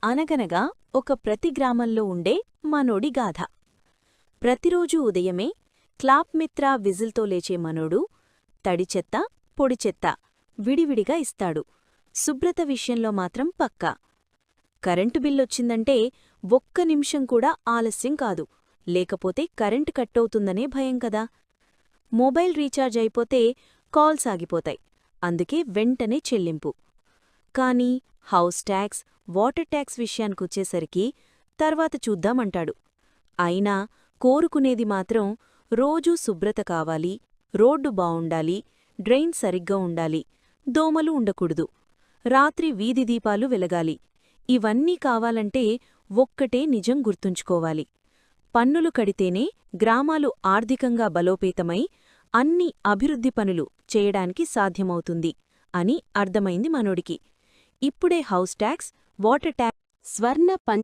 అనగనగా ఒక ప్రతి గ్రామంలో ఉండే మనోడి గాథ. ప్రతిరోజూ ఉదయమే క్లాప్మిత్ర విజిల్తో లేచే మనోడు తడిచెత్త పొడిచెత్త విడివిడిగా ఇస్తాడు. శుభ్రత విషయంలో మాత్రం పక్కా. కరెంటు బిల్లొచ్చిందంటే ఒక్క నిమిషం కూడా ఆలస్యం కాదు, లేకపోతే కరెంటు కట్టవుతుందనే భయం కదా. మొబైల్ రీఛార్జ్ అయిపోతే కాల్స్ ఆగిపోతాయి, అందుకే వెంటనే చెల్లింపు. కానీ హౌస్ ట్యాక్స్, వాటర్ ట్యాక్స్ విషయానికొచ్చేసరికి తర్వాత చూద్దామంటాడు. అయినా కోరుకునేది మాత్రం రోజూ శుభ్రత కావాలి, రోడ్డు బావుండాలి, డ్రైన్ సరిగ్గా ఉండాలి, దోమలు ఉండకూడదు, రాత్రి వీధి దీపాలు వెలగాలి. ఇవన్నీ కావాలంటే ఒక్కటే నిజం గుర్తుంచుకోవాలి: పన్నులు కడితేనే గ్రామాలు ఆర్థికంగా బలోపేతమై అన్ని అభివృద్ధి పనులు చేయడానికి సాధ్యమవుతుంది అని అర్థమైంది మనోడికి. ఇప్పుడే హౌస్ ట్యాక్స్, వాటర్ ట్యాక్స్, స్వర్ణ